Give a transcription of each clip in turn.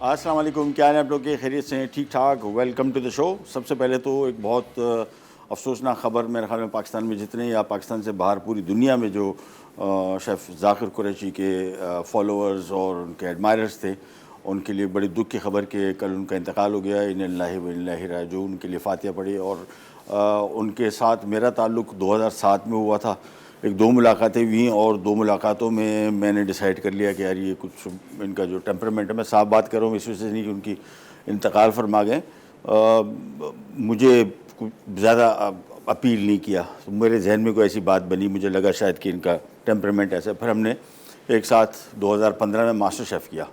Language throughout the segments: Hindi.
अस्सलाम वालेकुम, क्या है आप लोग के खैरियत से हैं? ठीक ठाक। Welcome to the show. सबसे पहले तो एक बहुत अफसोसनाक ख़बर मेरे ख्याल में पाकिस्तान में जितने या पाकिस्तान से बाहर पूरी दुनिया में जो शेफ़ ज़ाकिर कुरैशी के फॉलोअर्स और उनके एडमायरर्स थे, उनके लिए बड़ी दुख की खबर कि कल उनका इंतकाल हो गया। इन्ना लिल्लाहि व इन्ना इलैहि राजिऊन। उनके लिए फातिहा पढ़ी और उनके साथ मेरा ताल्लुक़ 2007 में हुआ था। एक दो मुलाकातें हुई और दो मुलाकातों में मैंने डिसाइड कर लिया कि यार ये कुछ इनका जो टेम्परामेंट है, मैं साफ बात कर रहा हूँ, इस वजह से नहीं कि उनकी इंतकाल फरमा गए, मुझे ज़्यादा अपील नहीं किया। तो मेरे जहन में कोई ऐसी बात बनी, मुझे लगा शायद कि इनका टेम्परामेंट ऐसा। फिर हमने एक साथ 2015 में मास्टर शेफ़ किया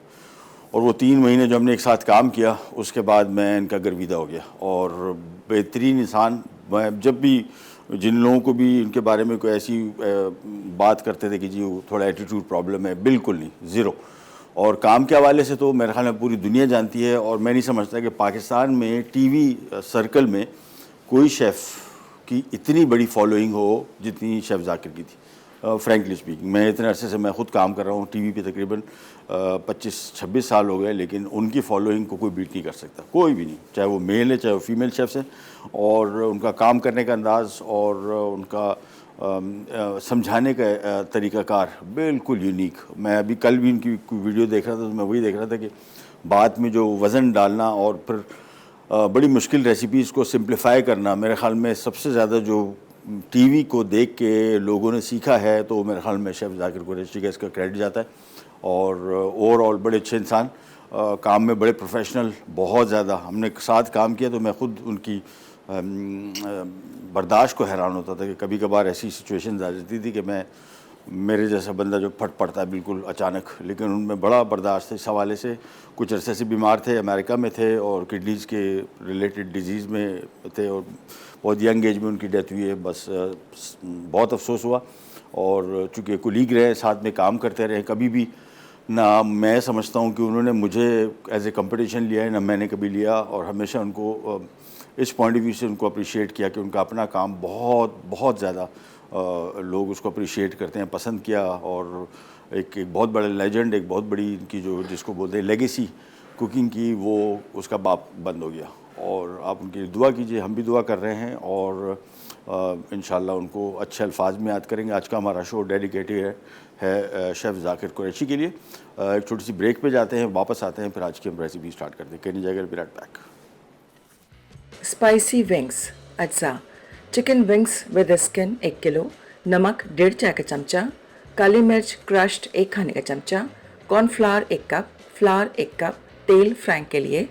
और वो 3 महीने जो हमने एक साथ काम किया, उसके बाद मैं इनका गर्विदा हो गया। और बेहतरीन इंसान, मैं जब भी जिन लोगों को भी इनके बारे में कोई ऐसी बात करते थे कि जी वो थोड़ा एटीट्यूड प्रॉब्लम है, बिल्कुल नहीं, ज़ीरो। और काम के हवाले से तो मेरे ख्याल में पूरी दुनिया जानती है और मैं नहीं समझता कि पाकिस्तान में टीवी सर्कल में कोई शेफ़ की इतनी बड़ी फॉलोइंग हो जितनी शेफ़ ज़ाकिर की थी। फ्रैंकली स्पीकिंग, मैं इतने अरसे से मैं ख़ुद काम कर रहा हूँ टीवी पे, तकरीबन 25-26 साल हो गए, लेकिन उनकी फॉलोइंग को कोई बीट नहीं कर सकता, कोई भी नहीं, चाहे वो मेल है चाहे वो फीमेल शेफ़्स हैं। और उनका काम करने का अंदाज़ और उनका समझाने का तरीक़ाकार बिल्कुल यूनिक। मैं अभी कल भी उनकी वीडियो देख रहा था, तो मैं वही देख रहा था कि बात में जो वज़न डालना और फिर बड़ी मुश्किल रेसिपीज़ को सिंप्लीफाई करना, मेरे ख़्याल में सबसे ज़्यादा जो टीवी को देख के लोगों ने सीखा है, तो मेरे ख़्याल में शेफ़ ज़ाकिर कुरैशी का इसका क्रेडिट जाता है। और ओवरऑल बड़े अच्छे इंसान, काम में बड़े प्रोफेशनल, बहुत ज़्यादा। हमने साथ काम किया तो मैं ख़ुद उनकी बर्दाश्त को हैरान होता था कि कभी कभार ऐसी सिचुएशन आ जाती थी कि मेरे जैसा बंदा जो फट पड़ता है बिल्कुल अचानक, लेकिन उनमें बड़ा बर्दाश्त है इस हवाले से। कुछ अरसे से बीमार थे, अमेरिका में थे और किडनीज़ के रिलेटेड डिजीज़ में थे और बहुत यंग एज में उनकी डेथ हुई है। बस बहुत अफसोस हुआ। और चूँकि कुलीग रहे, साथ में काम करते रहे, कभी भी ना मैं समझता हूँ कि उन्होंने मुझे एज ए कंपटीशन लिया है, ना मैंने कभी लिया। और हमेशा उनको इस पॉइंट ऑफ व्यू से उनको अप्रिशिएट किया कि उनका अपना काम बहुत बहुत ज़्यादा लोग उसको अप्रिशिएट करते हैं, पसंद किया। और एक बहुत बड़ा लेजेंड, एक बहुत बड़ी इनकी जो जिसको बोलते हैं लेगेसी कुकिंग की, वो उसका बाप बंद हो गया। और आप उनकी दुआ कीजिए, हम भी दुआ कर रहे हैं और इंशाल्लाह उनको अच्छे अल्फाज में याद करेंगे। आज का हमारा शो डेडिकेटेड है शेफ़ ज़ाकिर कुरैशी के लिए। एक छोटी सी ब्रेक पे जाते हैं, वापस आते हैं, फिर आज की हम रेसिपी स्टार्ट करते हैं। कैन जगह विराट पैक। स्पाइसी विंग्स अज्जा। Chicken wings with skin 1 kilo, नमक 1.5 चाय का चमचा, काली मिर्च क्रश्ड 1 खाने का चमचा, कॉर्नफ्लावर 1 कप, फ्लावर 1 कप, तेल फ्राई के लिए।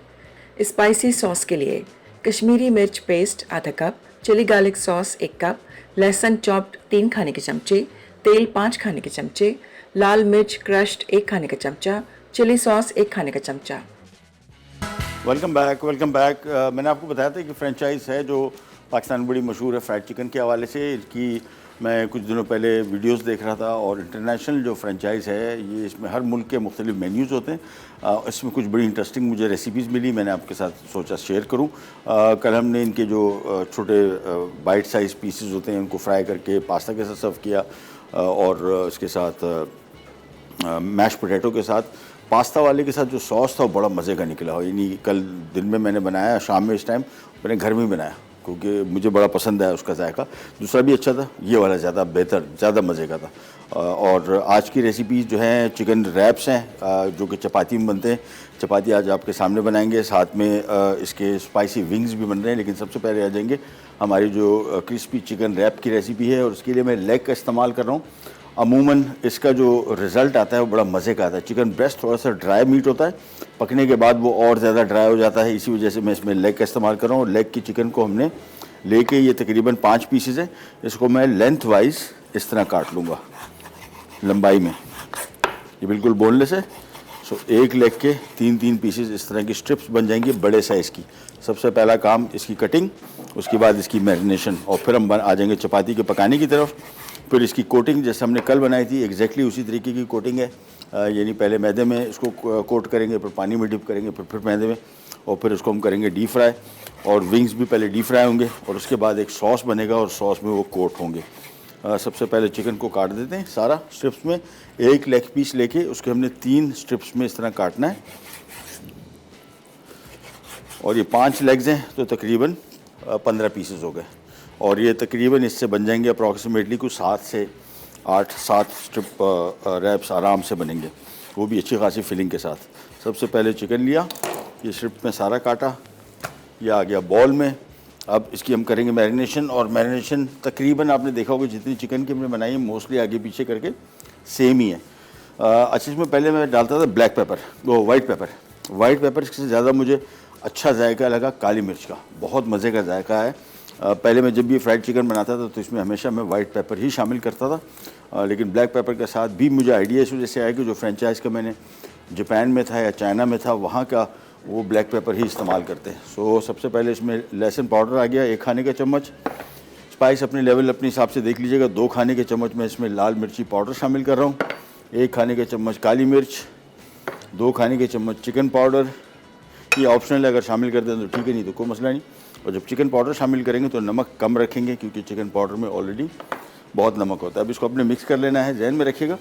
स्पाइसी सॉस के लिए कश्मीरी मिर्च पेस्ट आधा cup, chilli garlic sauce 1 cup, लहसुन चॉप्ड 3 खाने के चमचे, तेल 5 खाने के चमचे, लाल मिर्च क्रश्ड 1 खाने का चमचा, चिली सॉस 1 खाने का चमचा। Welcome back, welcome back. मैंने आपको बताया था कि फ्रेंचाइज़ है जो पाकिस्तान में बड़ी मशहूर है फ्राइड चिकन के हवाले से। इसकी मैं कुछ दिनों पहले वीडियोस देख रहा था और इंटरनेशनल जो फ्रेंचाइज़ है ये, इसमें हर मुल्क के मुख्तलिफ मेन्यूज़ होते हैं। इसमें कुछ बड़ी इंटरेस्टिंग मुझे रेसिपीज़ मिली, मैंने आपके साथ सोचा शेयर करूं। कल हमने इनके जो छोटे बाइट साइज़ पीसेस होते हैं उनको फ्राई करके पास्ता के साथ सर्व किया और इसके साथ मैश पोटैटो के साथ। पास्ता वाले के साथ जो सॉस था वो बड़ा मज़े का निकला हो। यानी कल दिन में मैंने बनाया, शाम में इस टाइम मैंने घर में ही बनाया क्योंकि मुझे बड़ा पसंद आया उसका जायका। दूसरा भी अच्छा था, ये वाला ज़्यादा बेहतर, ज़्यादा मज़े का था। और आज की रेसिपी जो है चिकन रैप्स हैं जो कि चपाती में बनते हैं। चपाती आज आपके सामने बनाएंगे, साथ में इसके स्पाइसी विंग्स भी बन रहे हैं। लेकिन सबसे पहले आ जाएंगे हमारी जो क्रिस्पी चिकन रैप की रेसिपी है और उसके लिए मैं लेग का इस्तेमाल कर रहा हूँ। अमूमन इसका जो रिज़ल्ट आता है वो बड़ा मज़े का आता है। चिकन ब्रेस्ट थोड़ा सा ड्राई मीट होता है, पकने के बाद वो और ज़्यादा ड्राई हो जाता है, इसी वजह से मैं इसमें लेग का इस्तेमाल कर रहा हूँ। लेग की चिकन को हमने लेके, ये तकरीबन 5 पीसेस है, इसको मैं लेंथ वाइज इस तरह काट लूँगा लंबाई में। ये बिल्कुल बोनलेस है। सो एक लेग के 3-3 पीसेस इस तरह की स्ट्रिप्स बन जाएंगी बड़े साइज़ की। सबसे पहला काम इसकी कटिंग, उसके बाद इसकी मैरिनेशन और फिर हम आ जाएंगे चपाती के पकाने की तरफ। फिर इसकी कोटिंग जैसे हमने कल बनाई थी एग्जैक्टली उसी तरीके की कोटिंग है। यानी पहले मैदे में इसको कोट करेंगे, फिर पानी में डिप करेंगे, फिर मैदे में, और फिर उसको हम करेंगे डीप फ्राई। और विंग्स भी पहले डीप फ्राई होंगे और उसके बाद एक सॉस बनेगा और सॉस में वो कोट होंगे। सबसे पहले चिकन को काट देते हैं सारा स्ट्रिप्स में। एक लेग पीस लेके उसके हमने 3 स्ट्रिप्स में इस तरह काटना है। और ये 5 लेग्स हैं तो तकरीबन 15 पीसेस हो गए। और ये तकरीबन इससे बन जाएंगे अप्रॉक्सीमेटली कुछ 7 से 8-7 स्ट्रिप रैप्स आराम से बनेंगे, वो भी अच्छी खासी फिलिंग के साथ। सबसे पहले चिकन लिया, ये स्ट्रिप में सारा काटा, ये आ गया बॉल में। अब इसकी हम करेंगे मैरिनेशन, और मैरिनेशन तकरीबन आपने देखा होगा जितनी चिकन की हमने बनाई है मोस्टली आगे पीछे करके सेम ही है। अच्छा, इसमें पहले मैं डालता था ब्लैक पेपर, वो वाइट पेपर। वाइट पेपर से ज़्यादा मुझे अच्छा जायका लगा काली मिर्च का, बहुत मज़े का जायका है। पहले मैं जब भी फ्राइड चिकन बनाता था तो इसमें हमेशा मैं वाइट पेपर ही शामिल करता था, लेकिन ब्लैक पेपर के साथ भी मुझे आइडिया इस वजह से आया कि जो फ्रेंचाइज़ का मैंने जापान में था या चाइना में था वहाँ का वो ब्लैक पेपर ही इस्तेमाल करते हैं। सो सबसे पहले इसमें लहसुन पाउडर आ गया 1 खाने का चम्मच। स्पाइस अपने लेवल अपने हिसाब से देख लीजिएगा। 2 खाने के चम्मच मैं इसमें लाल मिर्ची पाउडर शामिल कर रहा हूँ, 1 खाने के चम्मच काली मिर्च, 2 खाने के चम्मच चिकन पाउडर। ये ऑप्शनल है, अगर शामिल कर दें तो ठीक है, नहीं तो कोई मसला नहीं। और जब चिकन पाउडर शामिल करेंगे तो नमक कम रखेंगे क्योंकि चिकन पाउडर में ऑलरेडी बहुत नमक होता है। अब इसको अपने मिक्स कर लेना है। जहन में रखिएगा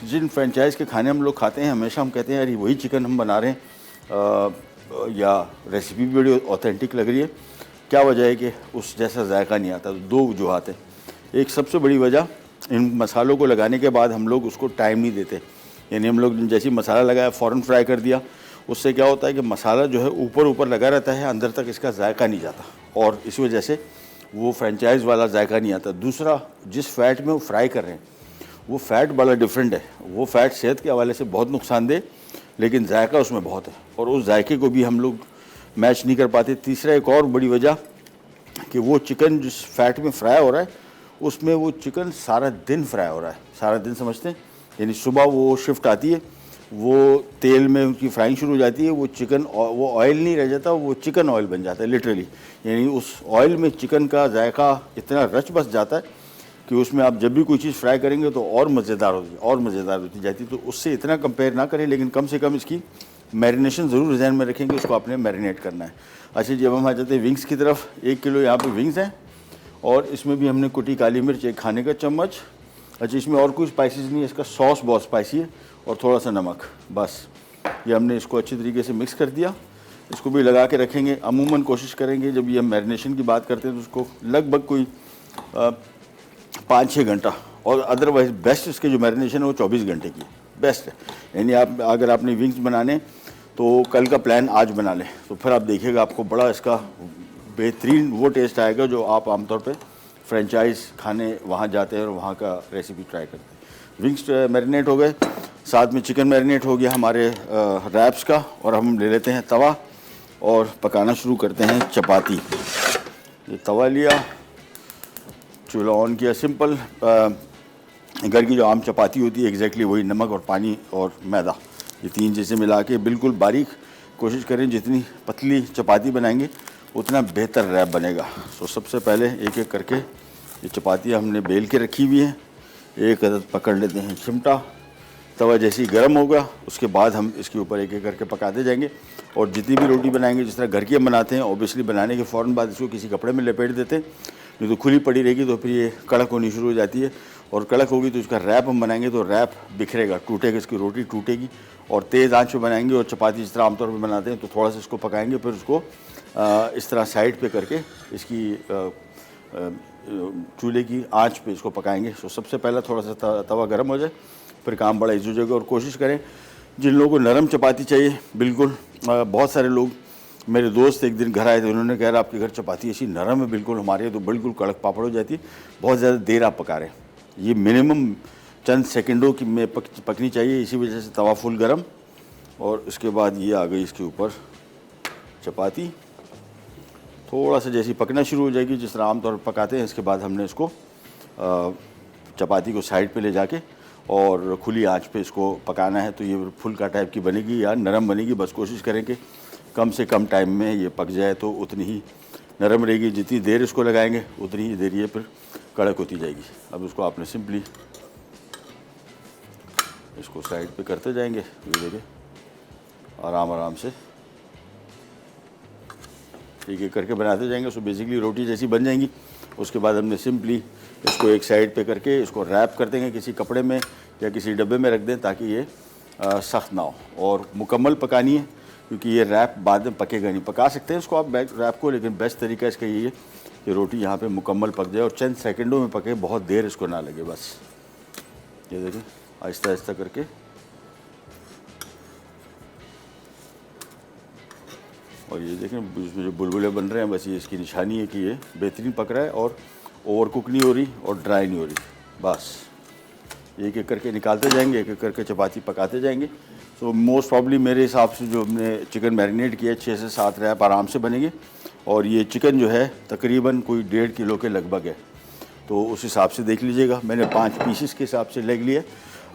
जिन फ्रेंचाइज़ के खाने हम लोग खाते हैं हमेशा हम कहते हैं यार वही चिकन हम बना रहे हैं, या रेसिपी भी बड़ी ऑथेंटिक लग रही है। क्या वजह है कि उस जैसा जायका नहीं आता? तो 2 वजूहत हैं। एक सबसे बड़ी वजह, इन मसालों को लगाने के बाद हम लोग उसको टाइम नहीं देते, यानी हम लोग जैसे मसाला लगाया फ़ौरन फ्राई कर दिया। उससे क्या होता है कि मसाला जो है ऊपर ऊपर लगा रहता है, अंदर तक इसका जायका नहीं जाता, और इस वजह से वो फ्रेंचाइज़ वाला जायका नहीं आता। दूसरा, जिस फ़ैट में वो फ्राई कर रहे हैं वो फ़ैट बड़ा डिफरेंट है। वो फ़ैट सेहत के हवाले से बहुत नुकसानदेह, लेकिन जायका उसमें बहुत है, और उस जायके को भी हम लोग मैच नहीं कर पाते। तीसरा, एक और बड़ी वजह कि वो चिकन जिस फैट में फ्राई हो रहा है उसमें वो चिकन सारा दिन फ्राई हो रहा है। सारा दिन समझते हैं, यानी सुबह वो शिफ्ट आती है, वो तेल में उनकी फ्राइंग शुरू हो जाती है, वो चिकन वो ऑयल नहीं रह जाता, वो चिकन ऑयल बन जाता है लिटरली। यानी उस ऑयल में चिकन का जायका इतना रच बस जाता है कि उसमें आप जब भी कोई चीज़ फ्राई करेंगे तो और मज़ेदार होती जाती है। तो उससे इतना कंपेयर ना करें, लेकिन कम से कम इसकी मैरिनेशन ज़रूर ध्यान में रखेंगे, उसको आपने मैरिनेट करना है। अच्छा, जब हम आ जाते हैं विंग्स की तरफ, 1 किलो यहाँ पे विंग्स हैं, और इसमें भी हमने कुटी काली मिर्च 1 खाने का चम्मच। अच्छा, इसमें और कोई स्पाइसेस नहीं है, इसका सॉस बहुत स्पाइसी है, और थोड़ा सा नमक, बस। ये हमने इसको अच्छी तरीके से मिक्स कर दिया। इसको भी लगा के रखेंगे। अमूमन कोशिश करेंगे जब ये हम मैरिनेशन की बात करते हैं तो उसको लगभग कोई 5-6 घंटा, और अदरवाइज़ बेस्ट इसके जो मैरिनेशन है वो 24 घंटे की बेस्ट है। यानी आप अगर आपने विंग्स बनाने तो कल का प्लान आज बना लें, तो फिर आप देखिएगा आपको बड़ा इसका बेहतरीन वो टेस्ट आएगा जो आप आमतौर पे फ्रेंचाइज़ खाने वहाँ जाते हैं और वहाँ का रेसिपी ट्राई करते हैं। विंग्स मैरिनेट हो गए, साथ में चिकन मैरिनेट हो गया हमारे रैप्स का, और हम ले लेते हैं तवा और पकाना शुरू करते हैं चपाती। ये तवा लिया, चूल्हा ऑन किया, सिंपल घर की जो आम चपाती होती है एग्जैक्टली वही, नमक और पानी और मैदा, ये 3 चीज़ें मिला के बिल्कुल बारीक कोशिश करें। जितनी पतली चपाती बनाएंगे उतना बेहतर रैप बनेगा। तो सबसे पहले एक एक करके ये चपाती हमने बेल के रखी हुई है, एक अदद पकड़ लेते हैं चिमटा। तवा जैसे ही गर्म होगा उसके बाद हम इसके ऊपर एक एक करके पकाते जाएंगे। और जितनी भी रोटी बनाएंगे जिस तरह घर की हम बनाते हैं, ऑब्वियसली बनाने के फ़ौरन बाद इसको किसी कपड़े में लपेट देते हैं, नहीं तो खुली पड़ी रहेगी तो फिर ये कड़क होनी शुरू हो जाती है, और कड़क होगी तो इसका रैप हम बनाएंगे तो रैप बिखरेगा, टूटेगा, इसकी रोटी टूटेगी। और तेज़ आंच पे बनाएंगे, और चपाती जिस तरह आमतौर पे बनाते हैं तो थोड़ा सा इसको पकाएंगे, फिर उसको इस तरह साइड पे करके इसकी चूल्हे की आंच पे इसको पकाएंगे। तो सबसे पहला थोड़ा सा तवा गर्म हो जाए, फिर काम बड़ा ईजी हो जाएगा। और कोशिश करें जिन लोगों को नरम चपाती चाहिए, बिल्कुल बहुत सारे लोग, मेरे दोस्त एक दिन घर आए थे, उन्होंने कहा आपके घर चपाती ऐसी नरम है बिल्कुल, हमारे तो बिल्कुल कड़क पापड़ हो जाती है, बहुत ज़्यादा देर आप पका रहे हैं। ये मिनिमम चंद सेकंडों की में पकनी चाहिए, इसी वजह से तवा फुल गरम। और उसके बाद ये आ गई इसके ऊपर चपाती, थोड़ा सा जैसी पकना शुरू हो जाएगी जिस तरह आमतौर पर पकाते हैं, इसके बाद हमने इसको चपाती को साइड पे ले जाके और खुली आंच पे इसको पकाना है। तो ये फुल्का टाइप की बनेगी या नरम बनेगी, बस कोशिश करें कि कम से कम टाइम में ये पक जाए, तो उतनी ही नरम रहेगी। जितनी देर इसको लगाएंगे उतनी ही देर ये फिर कड़क होती जाएगी। अब इसको आपने सिंपली इसको साइड पे करते जाएंगे, ये देखिए आराम आराम से एक एक करके बनाते जाएंगे। सो बेसिकली रोटी जैसी बन जाएंगी। उसके बाद हमने सिंपली इसको एक साइड पे करके इसको रैप कर देंगे किसी कपड़े में या किसी डब्बे में रख दें ताकि ये सख्त ना हो। और मुकम्मल पकानी है, क्योंकि ये रैप बाद में पकेगा नहीं। पका सकते हैं इसको आप रैप को, लेकिन बेस्ट तरीका इसका ये है कि रोटी यहाँ पे मुकम्मल पक जाए और चंद सेकंडों में पके, बहुत देर इसको ना लगे। बस ये देखिए आहिस्ता आहिस्ता करके और ये देखें इसमें जो बुलबुले बन रहे हैं, बस ये इसकी निशानी है कि ये बेहतरीन पक रहा है और ओवर कुक नहीं हो रही और ड्राई नहीं हो रही। बस एक एक करके निकालते जाएंगे, एक एक करके चपाती पकाते जाएंगे। तो मोस्ट प्रॉब्ली मेरे हिसाब से जो हमने चिकन मैरिनेट किया 6 से 7 रैप आराम से बनेंगे। और ये चिकन जो है तकरीबन कोई 1.5 किलो के लगभग है, तो उस हिसाब से देख लीजिएगा। मैंने 5 पीसेस के हिसाब से लेग लिया।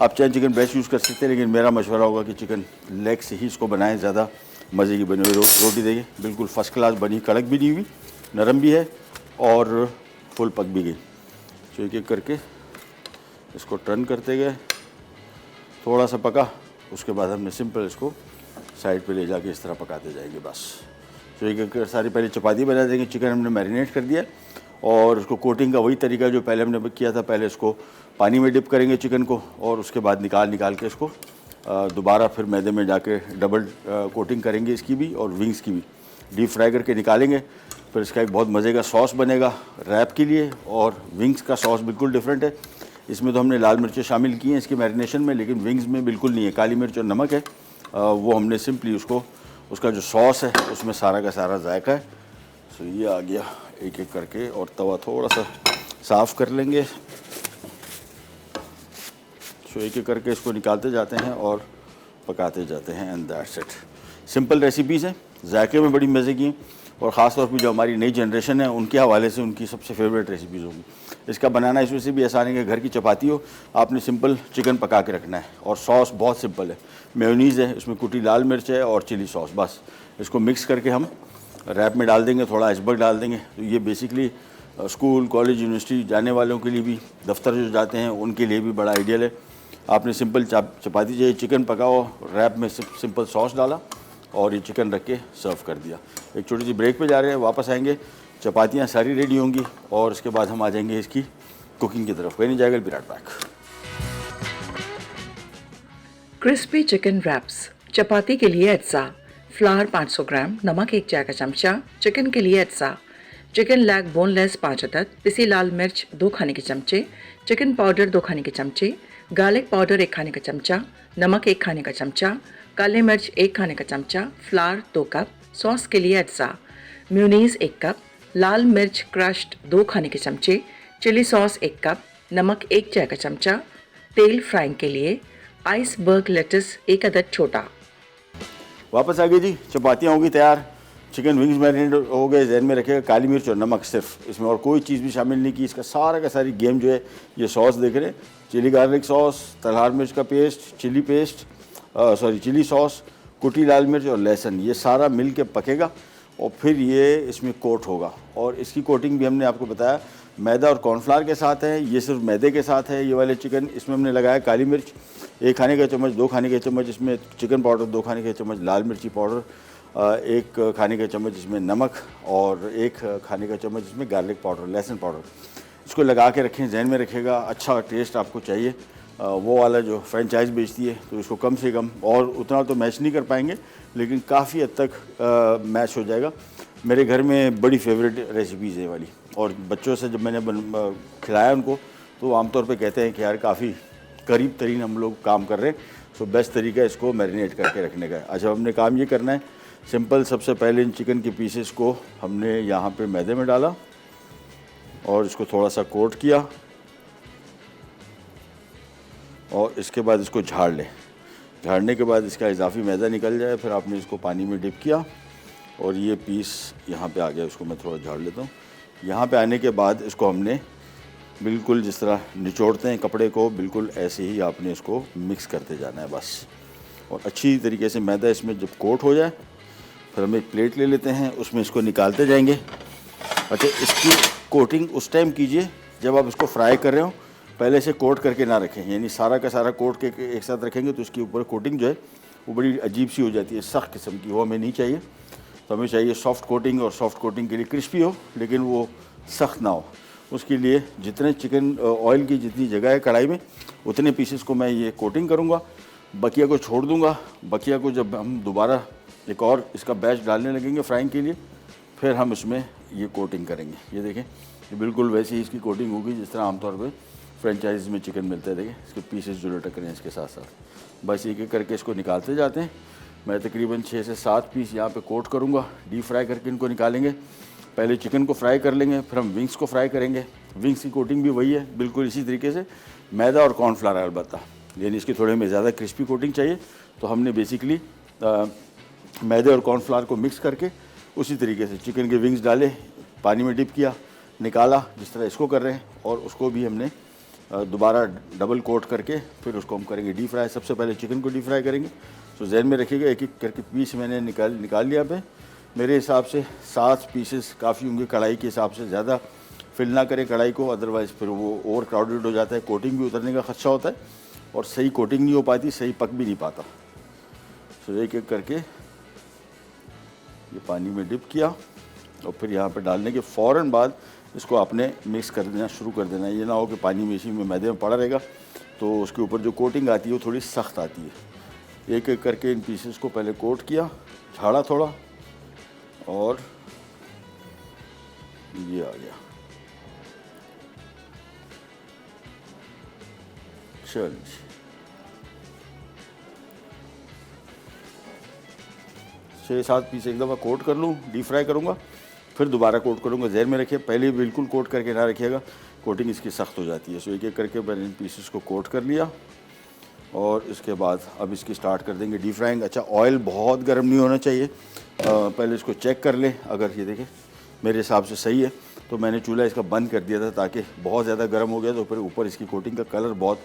आप चाहे चिकन ब्रेस्ट यूज़ कर सकते हैं, लेकिन मेरा मशवरा होगा कि चिकन लेग से ही इसको बनाएं, ज़्यादा मज़े की बनी हुई रोटी देखिए बिल्कुल फ़र्स्ट क्लास बनी, कड़क भी नहीं हुई, नरम भी है और फुल पक भी गई। तो एक एक करके इसको टर्न करते गए, थोड़ा सा पका, उसके बाद हमने सिंपल इसको साइड पे ले जाके इस तरह पकाते जाएंगे बस। तो एक एक सारी पहले चपाती बना देंगे। चिकन हमने मैरिनेट कर दिया और उसको कोटिंग का वही तरीका जो पहले हमने किया था। पहले इसको पानी में डिप करेंगे चिकन को और उसके बाद निकाल के इसको दोबारा फिर मैदे में जाके डबल कोटिंग करेंगे इसकी भी और विंग्स की भी। डीप फ्राई करके निकालेंगे, फिर इसका एक बहुत मज़े का सॉस बनेगा रैप के लिए। और विंग्स का सॉस बिल्कुल डिफरेंट है। इसमें तो हमने लाल मिर्चें शामिल की हैं इसकी मैरिनेशन में, लेकिन विंग्स में बिल्कुल नहीं है। काली मिर्च और नमक है, वो हमने सिंपली उसका जो सॉस है उसमें सारा का सारा जायका है। सो ये आ गया एक एक करके और तवा थोड़ा सा साफ़ कर लेंगे। सो एक एक करके इसको निकालते जाते हैं और पकाते जाते हैं and that's it. Simple recipes हैं, जायके में बड़ी मज़े की हैं और ख़ास तौर पर जो हमारी नई जनरेशन है उनके हवाले से उनकी सबसे फेवरेट रेसिपीज़ होंगी। इसका बनाना इस वजह से भी आसान है कि घर की चपाती हो, आपने सिंपल चिकन पका के रखना है और सॉस बहुत सिंपल है। मेयोनीज़ है, इसमें कुटी लाल मिर्च है और चिली सॉस। बस इसको मिक्स करके हम रैप में डाल देंगे, थोड़ा आइसबर्ग डाल देंगे। तो ये बेसिकली स्कूल, कॉलेज, यूनिवर्सिटी जाने वालों के लिए भी, दफ्तर जो जाते हैं उनके लिए भी बड़ा आइडियल है। आपने सिंपल चपाती चाहिए, चिकन पकाओ, रैप में सिंपल सॉस डाला और ये चिकन रख के सर्व कर दिया। एक छोटी सी ब्रेक पे जा रहे हैं, वापस आएंगे, चपातियाँ सारी रेडी होंगी और उसके बाद हम आ जाएंगे इसकी कुकिंग की तरफ। कहीं नहीं जाएगा, Virat back. Crispy chicken wraps. Chapati के लिए अज्जा, फ्लावर 500 ग्राम, नमक 1 चाय का चमचा। चिकन के लिए अज्जा, चिकन लेग बोनलेस 5 अदद, पिसी लाल मिर्च 2 खाने के चमचे, चिकन पाउडर 2 खाने के चमचे, गार्लिक पाउडर 1 खाने का चमचा, नमक 1 खाने का चमचा, काली मिर्च 1 खाने का चमचा, फ्लावर 2 कप। सॉस के लिए अज्जा, म्यूनीज़ 1 कप, लाल मिर्च क्रश्ड 2 खाने के चमचे, चिली सॉस 1 कप, नमक 1 चाय का चमचा। तेल फ्राइंग के लिए आइसबर्ग लेटस 1 अदद छोटा। वापस आ गई जी, चपातियाँ होंगी तैयार, चिकन विंग्स मैरिनेट हो गए। जहन में रखेगा काली मिर्च और नमक सिर्फ, इसमें और कोई चीज़ भी शामिल नहीं की। इसका सारा का सारी गेम जो है ये सॉस देख रहे हैं, चिली गार्लिक सॉस, तलहार मिर्च का पेस्ट, चिली सॉस, कुटी लाल मिर्च और लहसुन, ये सारा मिल के पकेगा और फिर ये इसमें कोट होगा। और इसकी कोटिंग भी हमने आपको बताया मैदा और कॉर्नफ्लावर के साथ है, ये सिर्फ मैदे के साथ है। ये वाले चिकन, इसमें हमने लगाया काली मिर्च 1 खाने का चम्मच, 2 खाने के चम्मच इसमें चिकन पाउडर, 2 खाने के चम्मच लाल मिर्ची पाउडर, 1 खाने का चम्मच इसमें नमक और 1 खाने का चम्मच इसमें गार्लिक पाउडर, लहसुन पाउडर। इसको लगा के रखें, जहन में रखेगा। अच्छा टेस्ट आपको चाहिए, वो वाला जो फ्रेंचाइज बेचती है तो इसको कम से कम, और उतना तो मैच नहीं कर पाएंगे लेकिन काफ़ी हद तक मैच हो जाएगा। मेरे घर में बड़ी फेवरेट रेसिपीज़ है वाली, और बच्चों से जब मैंने खिलाया उनको तो आमतौर पे कहते हैं कि यार काफ़ी करीब तरीन हम लोग काम कर रहे हैं। सो बेस्ट तरीका है इसको मैरिनेट करके रखने का है। अच्छा, हमने काम ये करना है सिंपल, सबसे पहले इन चिकन के पीसेस को हमने यहाँ पे मैदे में डाला और इसको थोड़ा सा कोट किया और इसके बाद इसको झाड़ लें। झाड़ने के बाद इसका इजाफी मैदा निकल जाए, फिर आपने इसको पानी में डिप किया और ये पीस यहाँ पे आ गया। इसको मैं थोड़ा झाड़ लेता हूँ। यहाँ पे आने के बाद इसको हमने बिल्कुल जिस तरह निचोड़ते हैं कपड़े को, बिल्कुल ऐसे ही आपने इसको मिक्स करते जाना है बस। और अच्छी तरीके से मैदा इसमें जब कोट हो जाए, फिर हम एक प्लेट ले लेते हैं, उसमें इसको निकालते जाएंगे। अच्छा, इसकी कोटिंग उस टाइम कीजिए जब आप इसको फ्राई कर रहे हो, पहले से कोट करके ना रखें, यानी सारा का सारा कोट के एक साथ रखेंगे तो इसके ऊपर कोटिंग जो है वो बड़ी अजीब सी हो जाती है, सख्त किस्म की। वो हमें नहीं चाहिए। तो हमें चाहिए सॉफ्ट कोटिंग, और सॉफ्ट कोटिंग के लिए क्रिस्पी हो लेकिन वो सख्त ना हो। उसके लिए जितने चिकन ऑयल की जितनी जगह है कढ़ाई में, उतने पीसेस को मैं ये कोटिंग करूँगा, बकिया को छोड़ दूँगा। बकिया को जब हम दोबारा एक और इसका बैच डालने लगेंगे फ्राइंग के लिए, फिर हम इसमें ये कोटिंग करेंगे। ये देखें, ये बिल्कुल वैसी ही इसकी कोटिंग होगी जिस तरह आमतौर पे फ्रेंचाइज में चिकन मिलता है। देखें इसके पीसेस जो लटक रहे हैं इसके साथ साथ। बस एक एक करके इसको निकालते जाते हैं। मैं तकरीबन 6 से 7 पीस यहाँ पे कोट करूँगा, डीप फ्राई करके इनको निकालेंगे। पहले चिकन को फ्राई कर लेंगे, फिर हम विंग्स को फ्राई करेंगे। विंग्स की कोटिंग भी वही है, बिल्कुल इसी तरीके से, मैदा और कॉर्नफ्लावर अलबत्ता, यानी इसकी थोड़े में ज़्यादा क्रिस्पी कोटिंग चाहिए। तो हमने बेसिकली मैदे और कॉर्नफ्लावर को मिक्स करके उसी तरीके से चिकन के विंग्स डाले, पानी में डिप किया, निकाला, जिस तरह इसको कर रहे हैं, और उसको भी हमने दोबारा डबल कोट करके फिर उसको हम करेंगे डीप फ्राई। सबसे पहले चिकन को डीप फ्राई करेंगे। तो जहन में रखिएगा, एक एक करके पीस मैंने निकाल लिया पे। मेरे हिसाब से 7 पीसेस काफ़ी होंगे, कढ़ाई के हिसाब से ज़्यादा फिल ना करें कढ़ाई को, अदरवाइज़ फिर वो ओवर क्राउडेड हो जाता है, कोटिंग भी उतरने का खदशा होता है और सही कोटिंग नहीं हो पाती, सही पक भी नहीं पाता। तो एक एक करके ये पानी में डिप किया और फिर यहाँ पे डालने के फ़ौरन बाद इसको आपने मिक्स कर देना, शुरू कर देना। ये ना हो कि पानी में इसी में मैदे में पड़ा रहेगा तो उसके ऊपर जो कोटिंग आती है वो थोड़ी सख्त आती है। एक एक करके इन पीसेस को पहले कोट किया, झाड़ा थोड़ा, और ये आ गया। चलिए, छः 7 पीस एक दफ़ा कोट कर लूँ, डीप फ्राई करूँगा, फिर दोबारा कोट करूँगा। जहन में रखिए, पहले बिल्कुल कोट करके ना रखिएगा, कोटिंग इसकी सख्त हो जाती है। सो एक एक करके मैंने इन पीसेस को कोट कर लिया और इसके बाद अब इसकी स्टार्ट कर देंगे डीप फ्राइंग। अच्छा, ऑयल बहुत गर्म नहीं होना चाहिए, पहले इसको चेक कर लें। अगर ये देखें मेरे हिसाब से सही है तो मैंने चूल्हा इसका बंद कर दिया था, ताकि बहुत ज़्यादा गर्म हो गया तो फिर ऊपर इसकी कोटिंग का कलर बहुत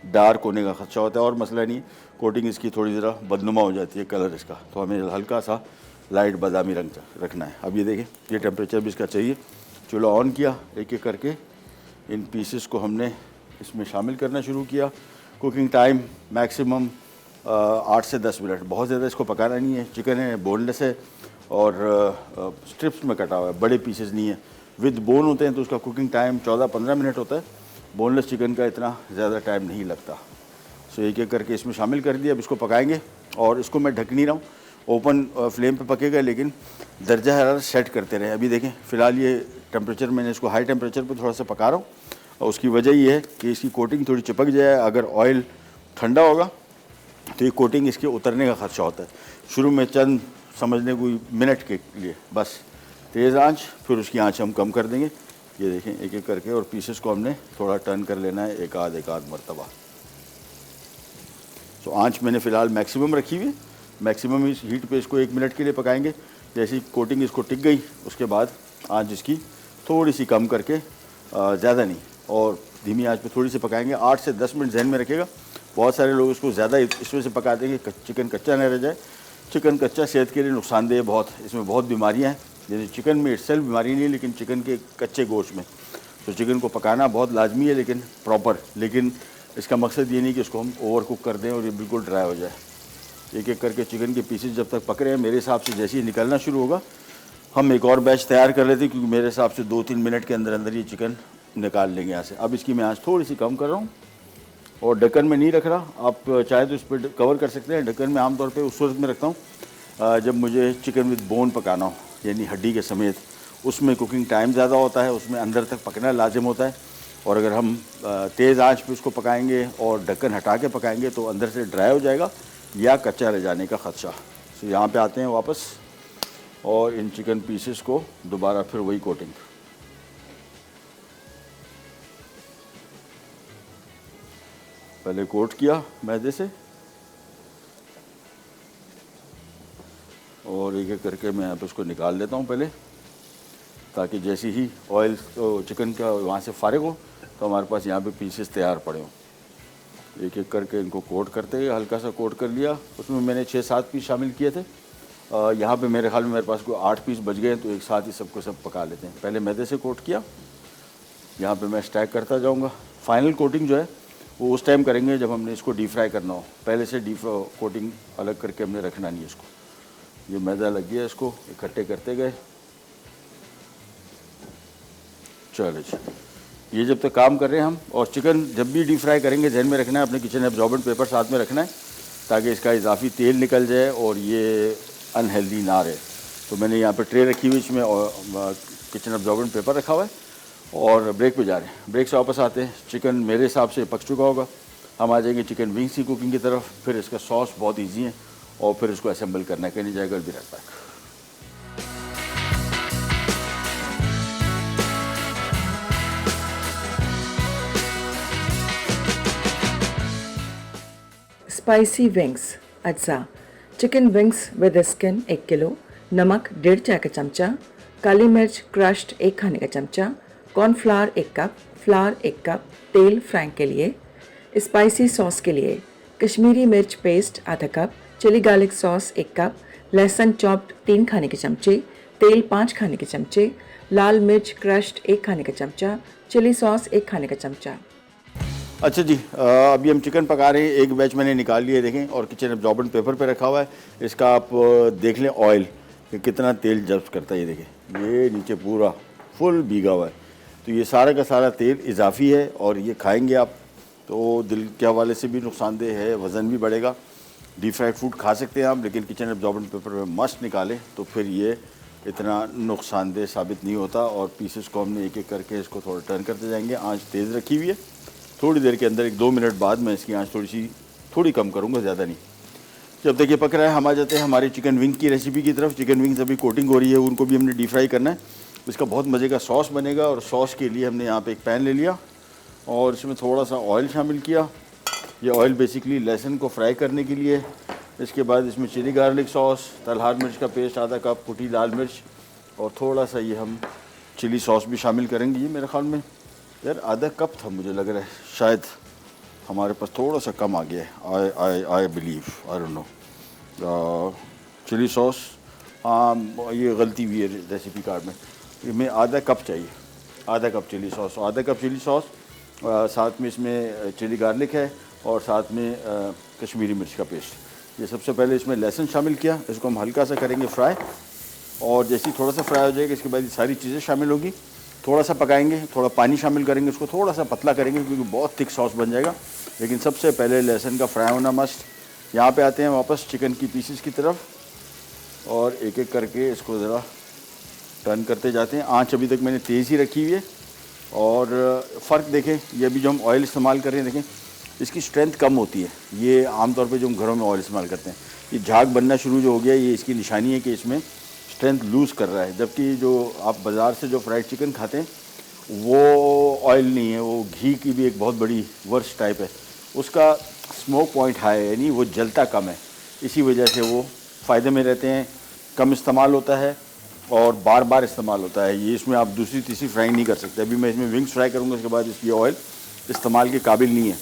डार्क होने का खदशा होता है। और मसला नहीं, कोटिंग इसकी थोड़ी ज़रा बदनुमा हो जाती है कलर इसका, तो हमें हल्का सा लाइट बादामी रंग रखना है। अब ये देखें, ये टेम्परेचर भी इसका चाहिए। चूल्हा ऑन किया, एक एक करके इन पीसेस को हमने इसमें शामिल करना शुरू किया। कुकिंग टाइम मैक्सिमम 8 से 10 मिनट, बहुत ज़्यादा इसको पकाना नहीं है। चिकन है, बोनलेस है और स्ट्रिप्स में कटा हुआ है, बड़े पीसेस नहीं है। विद बोन होते हैं तो उसका कुकिंग टाइम 14-15 मिनट होता है। बोनलेस चिकन का इतना ज़्यादा टाइम नहीं लगता। सो एक एक करके इसमें शामिल कर दिया। अब इसको पकाएंगे और इसको मैं ढक नहीं रहा हूँ, ओपन फ्लेम पे पकेगा, लेकिन दर्जा हरारत सेट करते रहें। अभी देखें फ़िलहाल ये टेम्परेचर, मैंने इसको हाई टेम्परेचर पे थोड़ा सा पका रहा हूँ और उसकी वजह ये है कि इसकी कोटिंग थोड़ी चिपक जाए। अगर ऑयल ठंडा होगा तो ये कोटिंग इसके उतरने का खदशा होता है। शुरू में चंद समझने कोई मिनट के लिए बस तेज़ आंच, फिर उसकी आंच हम कम कर देंगे। ये देखें एक एक करके, और पीसेस को हमने थोड़ा टर्न कर लेना है एक आध मरतबा। तो आंच मैंने फ़िलहाल मैक्सिमम रखी हुई है, मैक्सिमम इस हीट पे इसको 1 मिनट के लिए पकाएंगे। जैसी कोटिंग इसको टिक गई उसके बाद आंच इसकी थोड़ी सी कम करके, ज़्यादा नहीं, और धीमी आंच पे थोड़ी सी पकाएंगे। 8 से 10 मिनट जहन में रखिएगा। बहुत सारे लोग इसको ज़्यादा इस वजह से पकाते हैं कि चिकन कच्चा न रह जाए। चिकन कच्चा सेहत के लिए नुकसानदेह बहुत, इसमें बहुत बीमारियाँ हैं। जैसे चिकन में इटसेल्फ बीमारी नहीं है, लेकिन चिकन के कच्चे गोश्त में। तो चिकन को पकाना बहुत लाजमी है, लेकिन प्रॉपर। लेकिन इसका मकसद ये नहीं कि इसको हम ओवर कुक कर दें और ये बिल्कुल ड्राई हो जाए। एक एक करके चिकन के पीसेस जब तक पक रहे हैं, मेरे हिसाब से जैसे ही निकलना शुरू होगा हम एक और बैच तैयार कर लेते हैं, क्योंकि मेरे हिसाब से 2-3 मिनट के अंदर अंदर ये चिकन निकाल लेंगे यहाँ से। अब इसकी मैं आँच थोड़ी सी कम कर रहा हूँ और ढक्कन में नहीं रख रहा। आप चाहे तो इस पर कवर कर सकते हैं। ढक्कन में आमतौर पर उस वक्त में रखता हूँ जब मुझे चिकन विद बोन पकाना हो, यानी हड्डी के समेत। उसमें कुकिंग टाइम ज़्यादा होता है, उसमें अंदर तक पकना लाजिम होता है। और अगर हम तेज़ आंच पे उसको पकाएंगे और ढक्कन हटा के पकाएंगे तो अंदर से ड्राई हो जाएगा या कच्चा रह जाने का खदशा। तो यहाँ पे आते हैं वापस और इन चिकन पीसेस को दोबारा फिर वही कोटिंग, पहले कोट किया मैदे से और एक एक करके मैं यहाँ पे उसको निकाल लेता हूँ पहले, ताकि जैसे ही ऑयल तो चिकन का वहाँ से फारिग हो तो हमारे पास यहाँ पे पीसेस तैयार पड़े हों। एक एक करके इनको कोट करते हैं, हल्का सा कोट कर लिया। उसमें मैंने 6-7 पीस शामिल किए थे। यहाँ पे मेरे ख्याल में मेरे पास कोई 8 पीस बच गए, तो एक साथ ही सबको सब पका लेते हैं। पहले मैदे से कोट किया, यहाँ पे मैं स्टैक करता जाऊँगा। फाइनल कोटिंग जो है वो उस टाइम करेंगे जब हमने इसको डीप फ्राई करना हो। पहले से डीप कोटिंग अलग करके हमने रखना नहीं है इसको। ये मैदा लग गया, इसको इकट्ठे करते गए। चलो जी, ये जब तक काम कर रहे हैं हम, और चिकन जब भी डीप फ्राई करेंगे जहन में रखना है अपने किचन एब्जॉर्बेंट पेपर साथ में रखना है, ताकि इसका इजाफी तेल निकल जाए और ये अनहेल्दी ना रहे। तो मैंने यहाँ पे ट्रे रखी हुई, इसमें किचन अब्जॉर्बेंट पेपर रखा हुआ है और ब्रेक पे जा रहे हैं। ब्रेक से वापस आते हैं, चिकन मेरे हिसाब से पक चुका होगा। हम आ जाएंगे चिकन विंग्स की कुकिंग की तरफ। फिर इसका सॉस बहुत ईजी है और फिर इसको असेंबल करना है। कहीं नहीं जाएगा, भी रहता है। स्पाइसी विंग्स अज्जा, chicken wings with skin 1 kilo, नमक 1.5 चाय का चमचा, काली मिर्च क्रश्ड 1 खाने का चमचा, कॉर्नफ्लावर 1 कप, फ्लावर 1 कप, तेल फ्राई के लिए। स्पाइसी सॉस के लिए कश्मीरी मिर्च पेस्ट आधा cup, chilli garlic sauce 1 cup, लहसुन चॉप्ड 3 खाने के चमचे, तेल 5 खाने के चमचे, लाल मिर्च क्रश्ड 1 खाने का चमचा, चिली सॉस 1 खाने का चमचा। अच्छा जी, अभी हम चिकन पका रहे हैं। एक बैच मैंने निकाल लिया, देखें, और किचन अब्जॉर्बेंट पेपर पे रखा हुआ है। इसका आप देख लें ऑयल कि कितना तेल जब्त करता है। ये देखें, ये नीचे पूरा फुल भीगा हुआ है। तो ये सारा का सारा तेल इजाफी है और ये खाएंगे आप तो दिल के हवाले से भी नुकसानदेह है, वज़न भी बढ़ेगा। डीप फ्राइड फूड खा सकते हैं आप, लेकिन किचन अब्जॉर्बेंट पेपर में मस्ट निकालें तो फिर ये इतना नुकसानदेह साबित नहीं होता। और पीसेस को हमने एक एक करके इसको थोड़ा टर्न करते जाएंगे। आँच तेज़ रखी हुई है। थोड़ी देर के अंदर 1-2 मिनट बाद मैं इसकी आंच थोड़ी कम करूँगा, ज़्यादा नहीं। जब तक ये पक रहा है, हम आ जाते हैं हमारी चिकन विंग की रेसिपी की तरफ। चिकन विंग्स अभी कोटिंग हो रही है, उनको भी हमने डीप फ्राई करना है। इसका बहुत मज़े का सॉस बनेगा और सॉस के लिए हमने यहाँ पे एक पैन ले लिया और इसमें थोड़ा सा ऑयल शामिल किया। ये ऑयल बेसिकली लहसुन को फ्राई करने के लिए। इसके बाद इसमें चिली गार्लिक सॉस, तलहार मिर्च का पेस्ट आधा कप, कुटी लाल मिर्च और थोड़ा सा ये हम चिली सॉस भी शामिल करेंगे। ये मेरे ख्याल में यार आधा कप था, मुझे लग रहा है शायद हमारे पास थोड़ा सा कम आ गया है। I believe, I don't know. Chilli sauce, हाँ ये गलती हुई है रेसिपी कार्ड में। इसमें आधा कप चाहिए, आधा कप चिली सॉस। आधा कप चिली सॉस, साथ में इसमें चिली गार्लिक है और साथ में कश्मीरी मिर्च का पेस्ट। ये सबसे पहले इसमें लहसुन शामिल किया, इसको हम हल्का सा करेंगे फ्राई। और जैसे ही थोड़ा सा फ्राई हो जाएगा, इसके बाद ये सारी चीज़ें शामिल होगी। थोड़ा सा पकाएंगे, थोड़ा पानी शामिल करेंगे, उसको थोड़ा सा पतला करेंगे क्योंकि बहुत थिक सॉस बन जाएगा। लेकिन सबसे पहले लहसुन का फ्राई होना मस्ट। यहाँ पे आते हैं वापस चिकन की पीसेस की तरफ और एक एक करके इसको ज़रा टर्न करते जाते हैं। आँच अभी तक मैंने तेज़ ही रखी हुई है। और फ़र्क देखें, ये अभी जो हम ऑयल इस्तेमाल कर रहे हैं, देखें इसकी स्ट्रेंथ कम होती है। ये आमतौर पे जो हम घरों में ऑयल इस्तेमाल करते हैं, ये झाग बनना शुरू जो हो गया, ये इसकी निशानी है कि इसमें स्ट्रेंथ लूज़ कर रहा है। जबकि जो आप बाज़ार से जो फ्राइड चिकन खाते हैं वो ऑयल नहीं है, वो घी की भी एक बहुत बड़ी वर्स्ट टाइप है। उसका स्मोक पॉइंट हाई है, यानी वो जलता कम है। इसी वजह से वो फ़ायदे में रहते हैं, कम इस्तेमाल होता है और बार बार इस्तेमाल होता है। ये इसमें आप दूसरी तीसरी फ्राई नहीं कर सकते। अभी मैं इसमें विंग्स फ्राई करूँगा, उसके बाद इसकी ऑयल इस्तेमाल के काबिल नहीं है।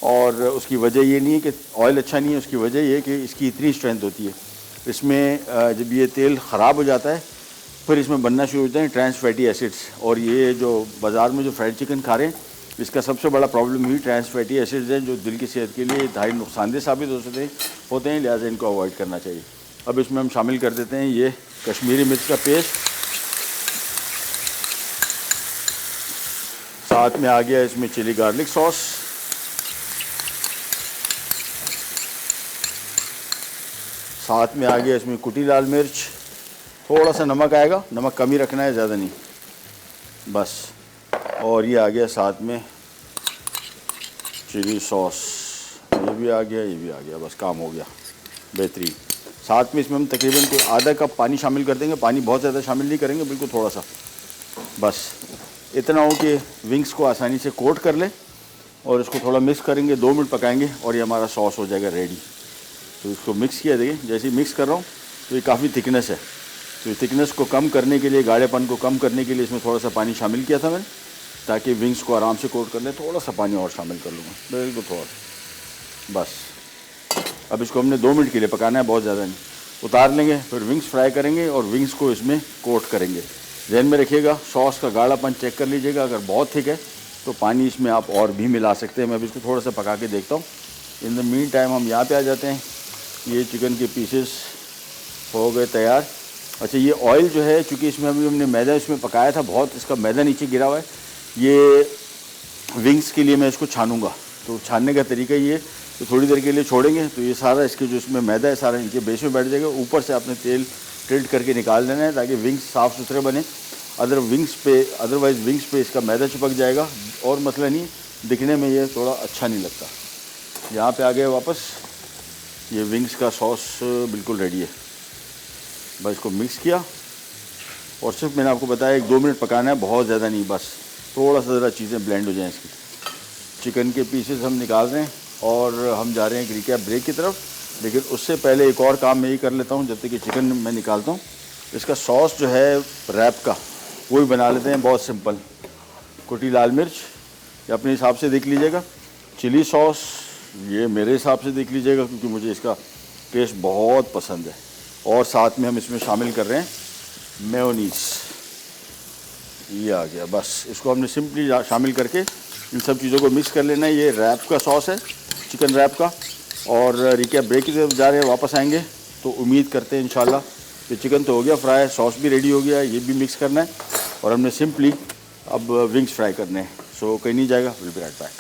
और उसकी वजह ये नहीं है कि ऑयल अच्छा नहीं है, उसकी वजह ये है कि इसकी इतनी स्ट्रेंथ होती है। इसमें जब ये तेल ख़राब हो जाता है, फिर इसमें बनना शुरू होते हैं ट्रांस फैटी एसिड्स। और ये जो बाज़ार में जो फ्राइड चिकन खा रहे हैं, इसका सबसे बड़ा प्रॉब्लम ही ट्रांस फैटी एसिड्स है, जो दिल की सेहत के लिए इंतहाई नुकसानदेह साबित होते हैं। लिहाजा इनको अवॉइड करना चाहिए। अब इसमें हम शामिल कर देते हैं ये कश्मीरी मिर्च का पेस्ट। साथ में आ गया इसमें चिली गार्लिक सॉस, साथ में आ गया इसमें कुटी लाल मिर्च। थोड़ा सा नमक आएगा, नमक कम ही रखना है, ज़्यादा नहीं, बस। और ये आ गया साथ में चिली सॉस, ये भी आ गया, ये भी आ गया, बस काम हो गया, बेहतरीन। साथ में इसमें हम तकरीबन कोई आधा कप पानी शामिल कर देंगे। पानी बहुत ज़्यादा शामिल नहीं करेंगे, बिल्कुल थोड़ा सा, बस इतना हो कि विंग्स को आसानी से कोट कर लें। और इसको थोड़ा मिक्स करेंगे, 2 मिनट पकाएंगे और ये हमारा सॉस हो जाएगा रेडी। तो इसको मिक्स किया, देखिए जैसे ही मिक्स कर रहा हूँ तो ये काफ़ी थिकनेस है। तो थिकनेस को कम करने के लिए, गाढ़ेपन को कम करने के लिए इसमें थोड़ा सा पानी शामिल किया था मैंने, ताकि विंग्स को आराम से कोट कर ले। थोड़ा सा पानी और शामिल कर लूँगा, बिल्कुल थोड़ा, बस। अब इसको हमने 2 मिनट के लिए पकाना है, बहुत ज़्यादा नहीं। उतार लेंगे, फिर विंग्स फ्राई करेंगे और विंग्स को इसमें कोट करेंगे। ध्यान में रखिएगा, सॉस का गाढ़ापन चेक कर लीजिएगा। अगर बहुत थिक है तो पानी इसमें आप और भी मिला सकते हैं। मैं अब इसको थोड़ा सा पका के देखता हूँ। इन द मीन टाइम हम यहाँ पे आ जाते हैं। ये चिकन के पीसेस हो गए तैयार। अच्छा, ये ऑयल जो है, चूँकि इसमें अभी हमने मैदा इसमें पकाया था, बहुत इसका मैदा नीचे गिरा हुआ है। ये विंग्स के लिए मैं इसको छानूंगा। तो छानने का तरीका ये, तो थोड़ी देर के लिए छोड़ेंगे तो ये सारा इसके जो इसमें मैदा है सारा इनके बेस में बैठ जाएगा। ऊपर से आपने तेल टिल्ट करके निकाल देना है ताकि विंग्स साफ़ सुथरे बने। अदरवाइज़ विंग्स पे इसका मैदा चिपक जाएगा और मसला नहीं, दिखने में ये थोड़ा अच्छा नहीं लगता। यहाँ पे आ गए वापस, ये विंग्स का सॉस बिल्कुल रेडी है। बस इसको मिक्स किया और सिर्फ मैंने आपको बताया 1-2 मिनट पकाना है, बहुत ज़्यादा नहीं, बस थोड़ा सा ज़रा चीज़ें ब्लेंड हो जाएँ इसकी। चिकन के पीसेस हम निकाल रहे हैं और हम जा रहे हैं एक रिकैप ब्रेक की तरफ। लेकिन उससे पहले एक और काम मैं ही कर लेता हूँ जब तक कि चिकन मैं निकालता हूँ। इसका सॉस जो है रैप का वो ही बना लेते हैं, बहुत सिंपल। कुटी लाल मिर्च ये अपने हिसाब से देख लीजिएगा, चिली सॉस ये मेरे हिसाब से देख लीजिएगा क्योंकि मुझे इसका टेस्ट बहुत पसंद है। और साथ में हम इसमें शामिल कर रहे हैं मेयोनीज़, ये आ गया। बस इसको हमने सिंपली शामिल करके इन सब चीज़ों को मिक्स कर लेना है। ये रैप का सॉस है, चिकन रैप का। और रिकैप ब्रेक की तरफ जा रहे हैं, वापस आएंगे तो उम्मीद करते हैं इंशाल्लाह कि चिकन तो हो गया फ्राई, सॉस भी रेडी हो गया, ये भी मिक्स करना है और हमने सिंपली अब विंग्स फ्राई करने हैं। सो कहीं नहीं जाएगा, will be right back.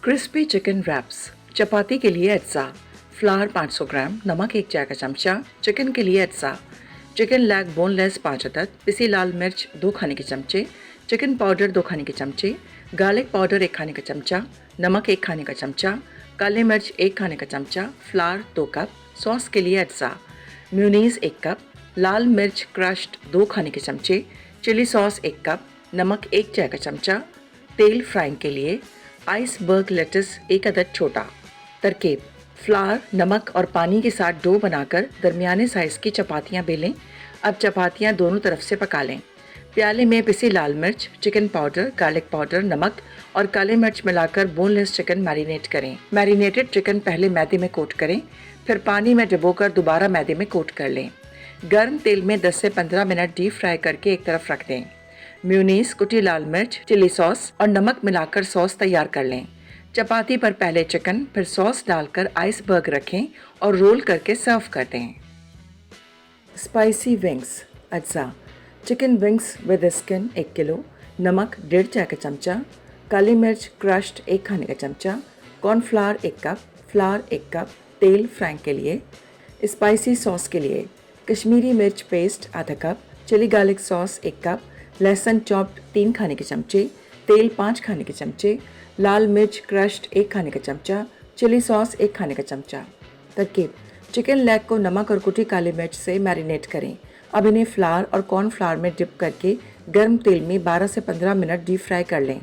Crispy chicken wraps. Chapati के लिए अज्जा, फ्लावर 500 ग्राम, नमक 1 चाय का चमचा। चिकन के लिए अज्जा, चिकन लेग बोनलेस 5 अदद, पिसी लाल मिर्च 2 खाने के चमचे, चिकन पाउडर 2 खाने के चमचे, गार्लिक पाउडर 1 खाने का चमचा, नमक 1 खाने का चमचा, काली मिर्च 1 खाने का चमचा, फ्लावर 2 कप। सॉस के लिए अज्जा, म्यूनीज़ 1 कप, लाल मिर्च क्रश्ड 2 खाने के चमचे, चिली सॉस 1 कप, नमक 1 चाय का चमचा। तेल फ्राइंग के लिए आइसबर्ग लेटस 1 अदद छोटा। तरकीब: फ्लावर, नमक और पानी के साथ डो बनाकर दरमियाने साइज़ की चपातियाँ बेलें। अब चपातियाँ दोनों तरफ से पका लें। प्याले में पिसी लाल मिर्च, चिकन पाउडर, गार्लिक पाउडर, नमक और काले मिर्च मिलाकर बोनलेस चिकन मैरिनेट करें। मैरिनेटेड चिकन पहले मैदे में कोट करें, फिर पानी में डुबोकर दोबारा मैदे में कोट कर लें। गर्म तेल में 10 से 15 मिनट डीप फ्राई करके एक तरफ रख दें। म्यूनीस, कुटी लाल मिर्च, चिली सॉस और नमक मिलाकर सॉस तैयार कर लें। चपाती पर पहले चिकन फिर सॉस डालकर आइसबर्ग रखें और रोल करके सर्व कर दें। स्पाइसी विंग्स अज्जा, chicken wings with skin 1 kilo, नमक 1.5 चाय का चमचा, काली मिर्च क्रश्ड 1 खाने का चमचा, कॉर्नफ्लावर 1 कप, फ्लावर 1 कप। तेल फ्राइंग के लिए। स्पाइसी सॉस के लिए कश्मीरी मिर्च पेस्ट आधा cup, chilli garlic sauce 1 cup, लहसुन चॉप्ड 3 खाने के चमचे, तेल 5 खाने के चमचे, लाल मिर्च क्रश्ड 1 खाने का चमचा, चिली सॉस 1 खाने का चमचा। तरकीब: चिकन लेग को नमक और कुटी काली मिर्च से मैरिनेट करें। अब इन्हें फ्लावर और कॉर्नफ्लावर में डिप करके गर्म तेल में 12 से 15 मिनट डीप फ्राई कर लें।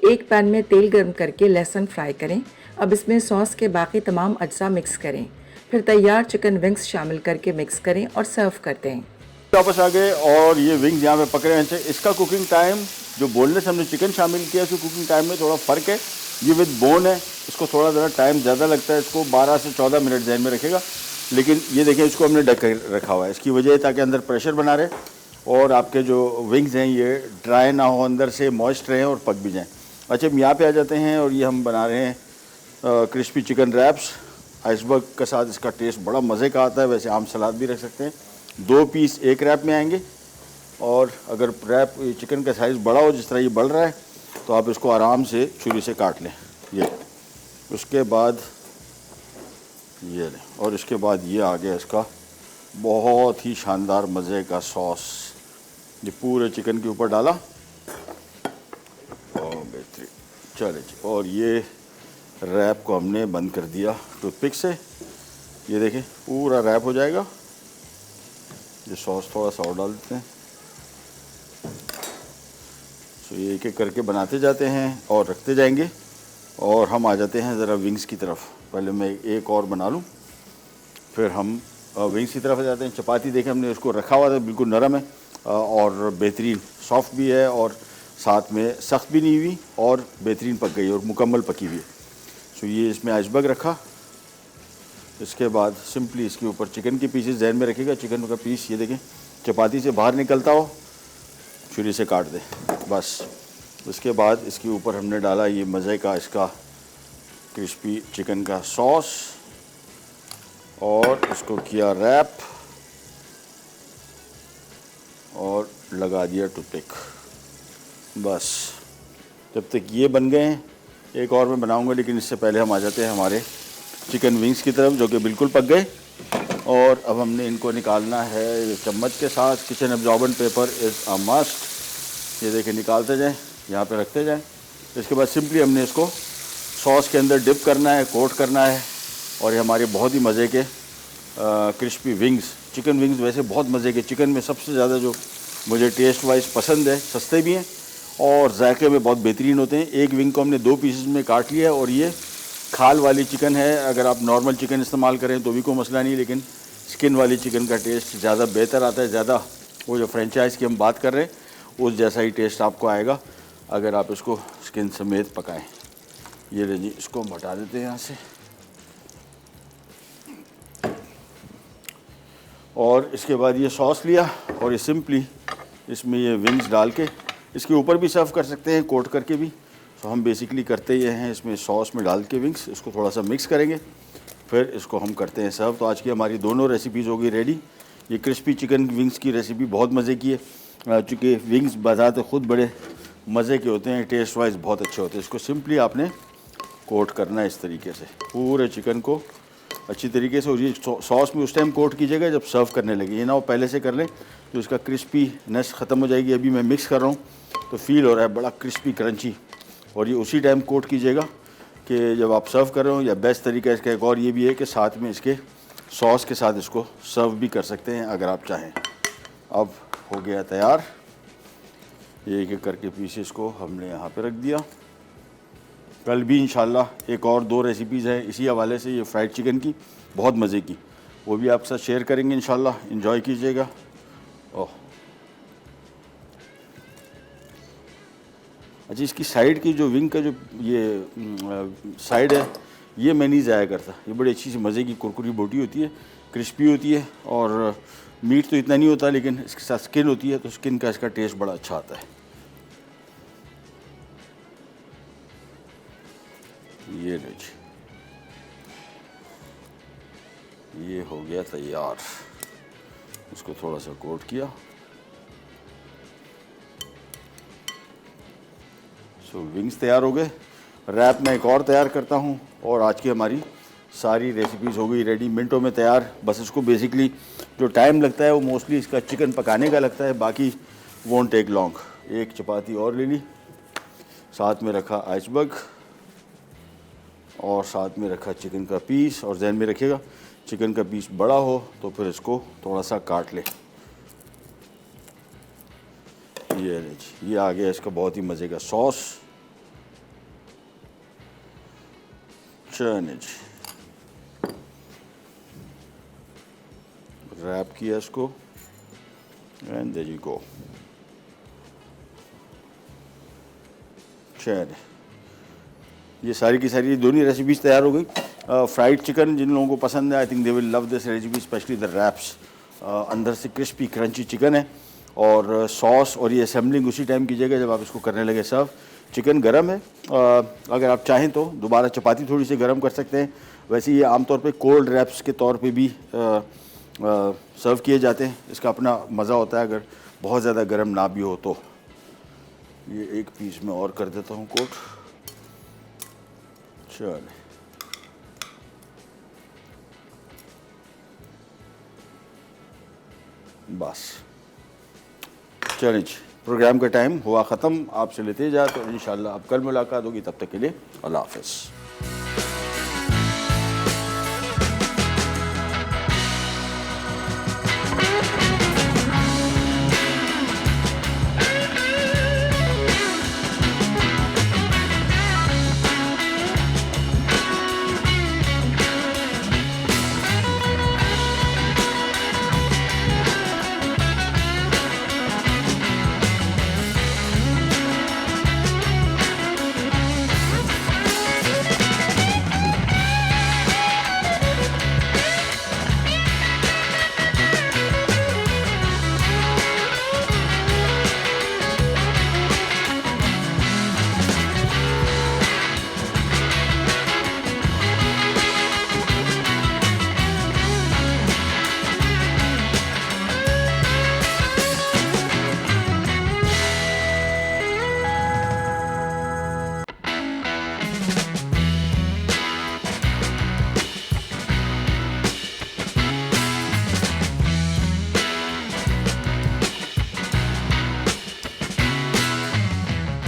एक पैन में तेल गर्म करके लहसुन फ्राई करें। अब इसमें सॉस के बाकी तमाम अज्जा मिक्स करें, फिर तैयार चिकन विंग्स शामिल करके मिक्स करें और सर्व कर दें। वापस आ गए और ये विंग्स यहाँ पे पक रहे हैं। इसका कुकिंग टाइम, जो बोनलेस हमने चिकन शामिल किया उसके कुकिंग टाइम में थोड़ा फ़र्क है। ये विद बोन है, इसको थोड़ा ज़रा टाइम ज़्यादा लगता है, इसको 12 से 14 मिनट ध्यान में रखेगा। लेकिन ये देखें, इसको हमने ढक कर रखा हुआ है, इसकी वजह है ताकि अंदर प्रेशर बना रहे और आपके जो विंग्स हैं ये ड्राई ना हो, अंदर से मॉइस्ट रहें और पक भी जाएँ। अच्छा, हम यहाँ पे आ जाते हैं और ये हम बना रहे हैं क्रिस्पी चिकन रैप्स। आइसबर्ग के साथ इसका टेस्ट बड़ा मज़े का आता है। वैसे आम सलाद भी रख सकते हैं। 2 पीस एक रैप में आएंगे और अगर रैप चिकन का साइज़ बड़ा हो, जिस तरह ये बढ़ रहा है, तो आप इसको आराम से छुरी से काट लें। ये उसके बाद ये लें और इसके बाद ये आ गया इसका बहुत ही शानदार मज़े का सॉस। ये पूरे चिकन के ऊपर डाला और बेहतरीन। चले जी, और ये रैप को हमने बंद कर दिया टूथपिक से। ये देखें पूरा रैप हो जाएगा। ये सॉस थोड़ा सा और डाल देते हैं। तो ये एक एक करके बनाते जाते हैं और रखते जाएंगे और हम आ जाते हैं ज़रा विंग्स की तरफ। पहले मैं एक और बना लूँ, फिर हम विंग्स की तरफ आ जाते हैं। चपाती देखें हमने उसको रखा हुआ था, बिल्कुल नरम है और बेहतरीन सॉफ्ट भी है और साथ में सख्त भी नहीं हुई और बेहतरीन पक गई और मुकम्मल पकी हुई है। तो ये इसमें आइसबर्ग रखा। इसके बाद सिंपली इसके ऊपर चिकन के पीसेस ध्यान में रखिएगा। चिकन का पीस ये देखें चपाती से बाहर निकलता हो, छुरी से काट दे बस। उसके बाद इसके ऊपर हमने डाला ये मज़े का इसका क्रिस्पी चिकन का सॉस और इसको किया रैप और लगा दिया टूथपिक। बस जब तक ये बन गए हैं, एक और मैं बनाऊंगा, लेकिन इससे पहले हम आ जाते हैं हमारे चिकन विंग्स की तरफ, जो कि बिल्कुल पक गए। और अब हमने इनको निकालना है चम्मच के साथ। Kitchen absorbent paper is a must. ये देखिए, निकालते जाएं, यहाँ पे रखते जाएं। इसके बाद सिंपली हमने इसको सॉस के अंदर डिप करना है, कोट करना है। और ये हमारे बहुत ही मज़े के क्रिस्पी विंग्स, चिकन विंग्स वैसे बहुत मज़े के, चिकन में सबसे ज़्यादा जो मुझे टेस्ट वाइज पसंद है, सस्ते भी हैं और जायके में बहुत बेहतरीन होते हैं। एक विंग को हमने 2 पीसेस में काट लिया और ये खाल वाली चिकन है। अगर आप नॉर्मल चिकन इस्तेमाल करें तो भी कोई मसला नहीं, लेकिन स्किन वाली चिकन का टेस्ट ज़्यादा बेहतर आता है। ज़्यादा वो जो फ्रेंचाइज़ की हम बात कर रहे हैं उस जैसा ही टेस्ट आपको आएगा अगर आप इसको स्किन समेत पकाएं। ये ले जी, इसको हम हटा देते हैं यहाँ से। और इसके बाद ये सॉस लिया और ये सिंपली इसमें ये विंग्स डाल के इसके ऊपर भी सर्व कर सकते हैं, कोट करके भी। तो हम बेसिकली करते ये हैं, इसमें सॉस में डाल के विंग्स, इसको थोड़ा सा मिक्स करेंगे, फिर इसको हम करते हैं सर्व। तो आज की हमारी दोनों रेसिपीज़ हो गई रेडी। ये क्रिस्पी चिकन विंग्स की रेसिपी बहुत मज़े की है, चूँकि विंग्स बाज़ात खुद बड़े मज़े के होते हैं, टेस्ट वाइज बहुत अच्छे होते हैं। इसको सिंपली आपने कोट करना है इस तरीके से पूरे चिकन को अच्छी तरीके से। और ये सॉस में उस टाइम कोट कीजिएगा जब सर्व करने लगे, ये ना वो पहले से कर लें तो इसका क्रिस्पीनेस ख़त्म हो जाएगी। अभी मैं मिक्स कर रहा हूँ तो फील हो रहा है बड़ा क्रिस्पी क्रंची, और ये उसी टाइम कोट कीजिएगा कि जब आप सर्व कर रहे हो। या बेस्ट तरीका इसका एक और ये भी है कि साथ में इसके सॉस के साथ इसको सर्व भी कर सकते हैं अगर आप चाहें। अब हो गया तैयार, एक एक करके पीसेस को हमने यहाँ पे रख दिया। कल भी इंशाल्लाह एक और 2 रेसिपीज़ हैं इसी हवाले से, ये फ्राइड चिकन की बहुत मज़े की, वो भी आपके साथ शेयर करेंगे इंशाल्लाह। एंजॉय कीजिएगा। ओह अच्छा, इसकी साइड की जो विंग का जो ये साइड है ये मैं नहीं ज़ाया करता। ये बड़ी अच्छी सी मज़े की कुरकुरी बोटी होती है, क्रिस्पी होती है और मीट तो इतना नहीं होता, लेकिन इसके साथ स्किन होती है तो स्किन का इसका टेस्ट बड़ा अच्छा आता है। ये लीजिए, ये हो गया तैयार। इसको थोड़ा सा कोट किया। सो विंग्स तैयार हो गए। रैप मैं एक और तैयार करता हूँ और आज की हमारी सारी रेसिपीज़ हो गई रेडी, मिनटों में तैयार। बस इसको बेसिकली जो टाइम लगता है वो मोस्टली इसका चिकन पकाने का लगता है, बाकी वोंट टेक लॉन्ग। एक चपाती और ले ली, साथ में रखा आइसबर्ग और साथ में रखा चिकन का पीस। और ध्यान में रखिएगा चिकन का पीस बड़ा हो तो फिर इसको थोड़ा सा काट ले। ये आ गया इसका बहुत ही मज़े का सॉस। चने रैप किया इसको एंड देयर यू गो। चने, ये सारी की सारी दोनों रेसिपीज़ तैयार हो गई। फ्राइड चिकन जिन लोगों को पसंद है, I think they will love this recipe, specially the wraps. अंदर से क्रिस्पी क्रंची चिकन है और सॉस और ये असेंबलिंग उसी टाइम कीजिएगा जब आप इसको करने लगे सर्व। चिकन गरम है, अगर आप चाहें तो दोबारा चपाती थोड़ी सी गरम कर सकते हैं। वैसे ये आमतौर पे कोल्ड रैप्स के तौर पे भी सर्व किए जाते हैं। इसका अपना मज़ा होता है अगर बहुत ज़्यादा गरम ना भी हो तो। ये एक पीस में और कर देता हूँ कोट। चल बस, चलिए प्रोग्राम का टाइम हुआ ख़त्म, आपसे लेते जा तो इंशाल्लाह अब कल मुलाकात होगी। तब तक के लिए अल्लाह हाफ़िज़।